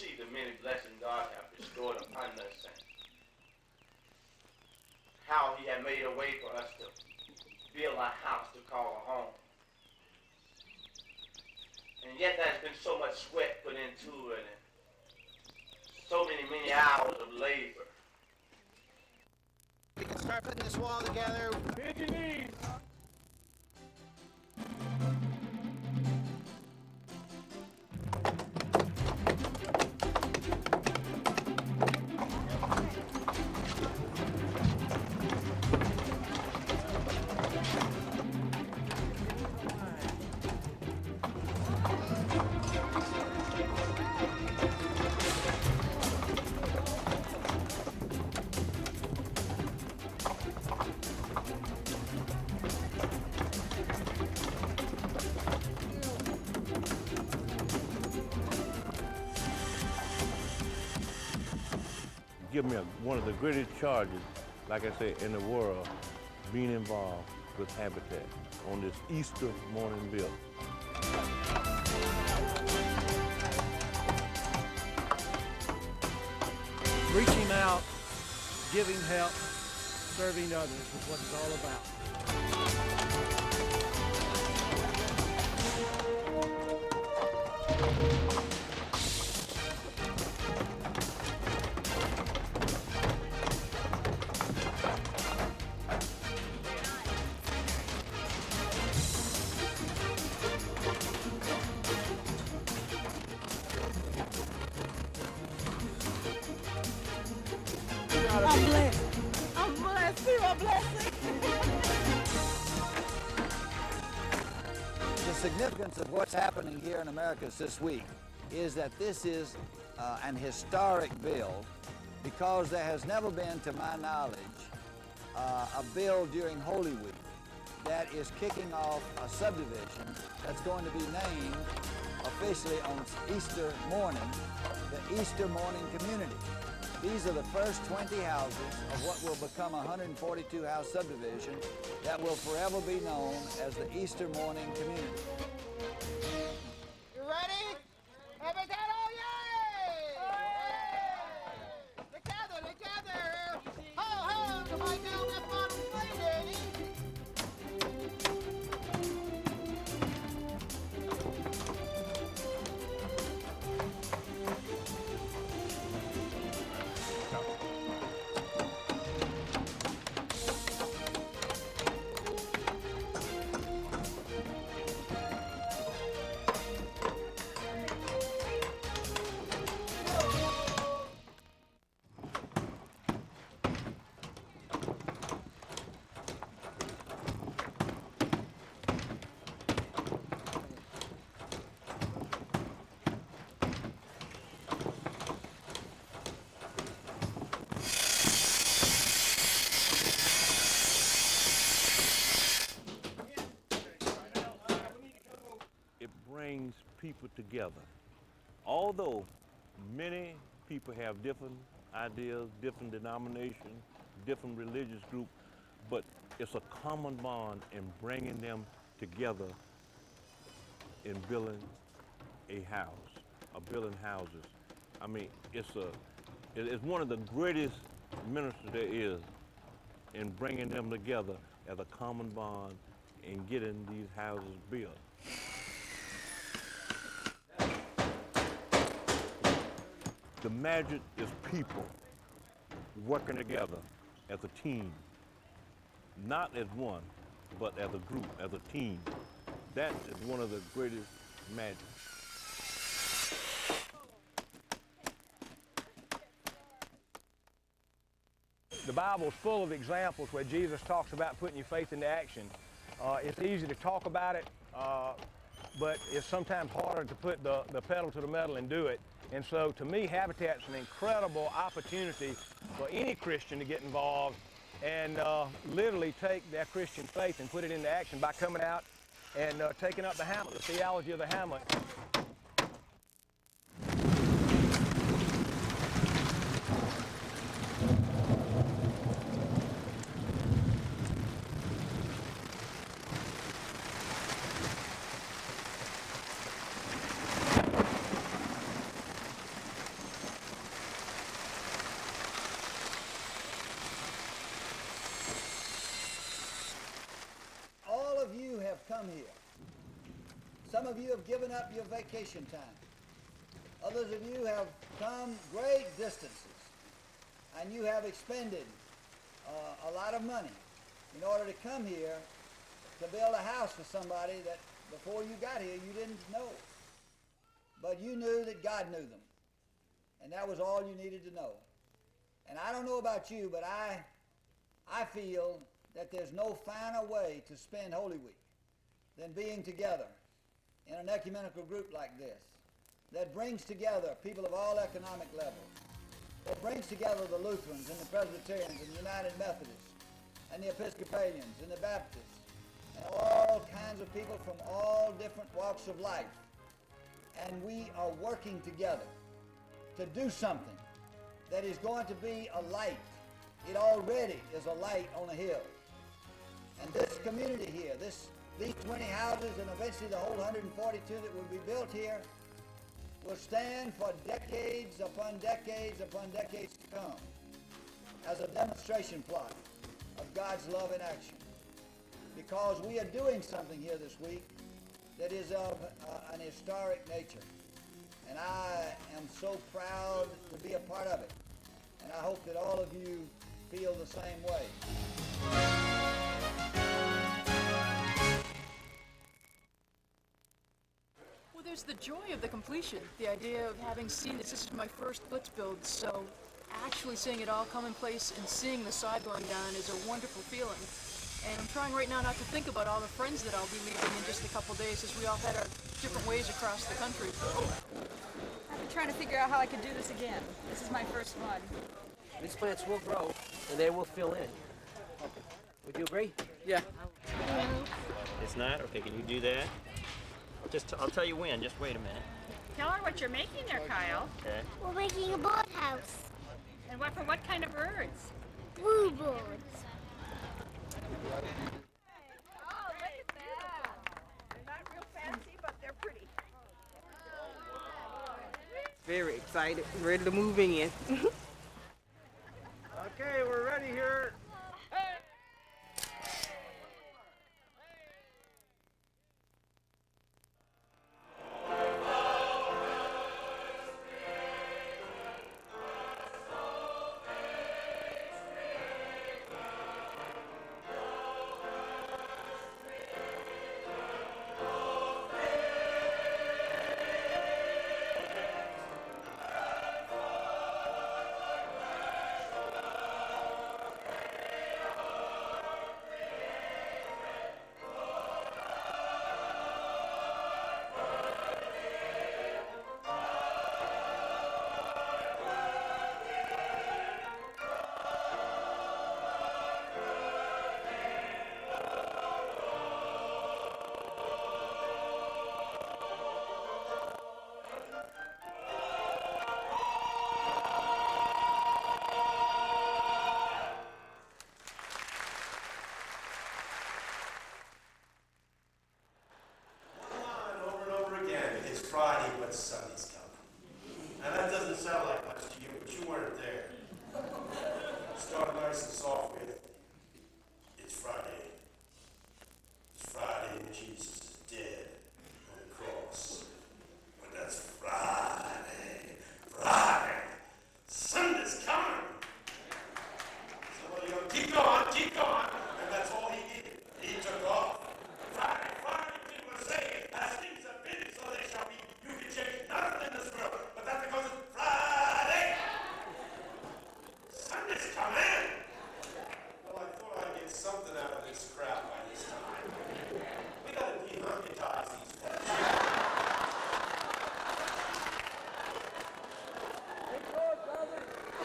see the many blessings God has bestowed upon us and how he had made a way for us to build a house to call a home. And yet there's been so much sweat put into it and so many hours of labor. We can start putting this wall together. Bend your knees. Give me one of the greatest charges, like I said, in the world, being involved with Habitat on this Easter morning build. Reaching out, giving help, serving others is what it's all about. I'm blessed. I'm blessed. You're a blessing. The significance of what's happening here in Americas this week is that this is an historic bill because there has never been, to my knowledge, a bill during Holy Week that is kicking off a subdivision that's going to be named officially on Easter morning, the Easter Morning Community. These are the first 20 houses of what will become a 142-house subdivision that will forever be known as the Easter Morning Community. You ready? Habitat, oh yay! Together, together! Ho, ho! Somebody down that bottom plate, Daddy! Brings people together. Although many people have different ideas, different denominations, different religious groups, but it's a common bond in bringing them together in building a house, or building houses. I mean, it's one of the greatest ministers there is in bringing them together as a common bond in getting these houses built. The magic is people working together as a team, not as one, but as a group, as a team. That is one of the greatest magic. The Bible's full of examples where Jesus talks about putting your faith into action. It's easy to talk about it, but it's sometimes harder to put the pedal to the metal and do it. And so to me, Habitat's an incredible opportunity for any Christian to get involved and literally take their Christian faith and put it into action by coming out and taking up the hamlet, the theology of the hamlet. come here. Some of you have given up your vacation time. Others of you have come great distances, and you have expended a lot of money in order to come here to build a house for somebody that before you got here you didn't know. But you knew that God knew them, and that was all you needed to know. And I don't know about you, but I feel that there's no finer way to spend Holy Week than being together in an ecumenical group like this that brings together people of all economic levels. It brings together the Lutherans and the Presbyterians and the United Methodists and the Episcopalians and the Baptists and all kinds of people from all different walks of life. And we are working together to do something that is going to be a light. It already is a light on a hill. And this community here, these 20 houses and eventually the whole 142 that will be built here will stand for decades upon decades upon decades to come as a demonstration plot of God's love in action. Because we are doing something here this week that is of an historic nature. And I am so proud to be a part of it. And I hope that all of you feel the same way. Well, there's the joy of the completion, the idea of having seen this. This is my first blitz build, so actually seeing it all come in place and seeing the sod going down is a wonderful feeling. And I'm trying right now not to think about all the friends that I'll be leaving in just a couple days as we all head our different ways across the country. I've been trying to figure out how I could do this again. This is my first one. These plants will grow, and they will fill in. Would you agree? Yeah. It's not? Okay, can you do that? I'll tell you when. Just wait a minute. Tell her what you're making there, Kyle. Okay. We're making a birdhouse. And for what kind of birds? Bluebirds. Oh, look at that. They're not real fancy, but they're pretty. Very excited, ready to move in. Okay, we're ready here. Friday, but Sunday's coming. Now that doesn't sound like much to you, but you weren't there. Start nice and soft with, it's Friday. It's Friday and Jesus is dead on the cross. But that's Friday. Friday. Sunday's coming. Somebody go, keep going. And that's all he did. He took off. Friday, people are saying, as things have been, so they shall be. You can change nothing in this world, but that's because it's Friday. Sunday's coming. Well, I thought I'd get something out of this crowd by this time. We gotta demonetize these folks.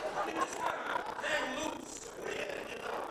I mean, just gotta hang loose. You know?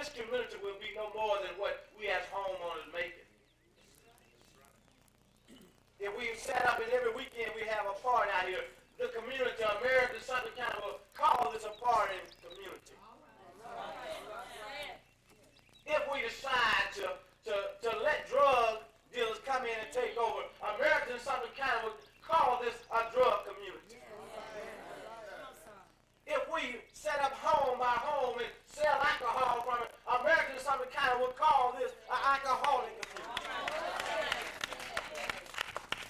this community will be no more than what we as homeowners make it. If we set up and every weekend we have a party out here, the community, American Southern County, will call this a party community. If we decide to let drug dealers come in and take over, American Southern County will call this a drug community. If we set up home by home and sell alcohol from it, American Southern County will call this an alcoholic community.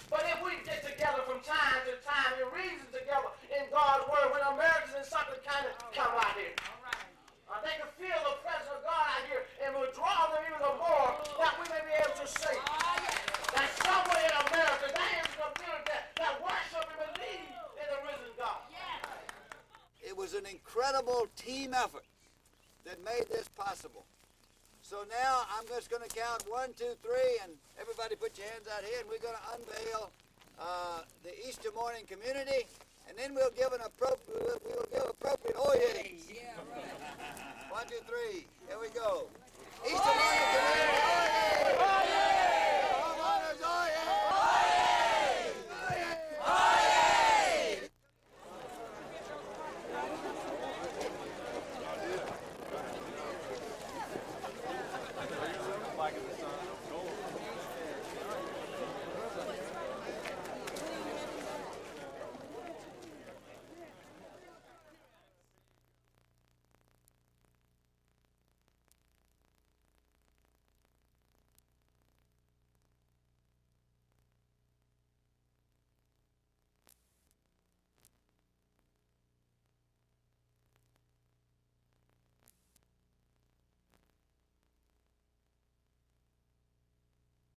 But if we get together from time to time and reason together in God's word, when Americans in Suffolk County come out here, they can feel the presence of God out here and will draw them even more, that we may be able to say that somewhere in America there is a community that worship and believe in the risen God. It was an incredible team effort that made this possible. So now I'm just going to count 1, 2, 3, and everybody put your hands out here, and we're going to unveil the Easter morning community, and then we'll give appropriate oh yeah. 1, 2, 3. Here we go. Easter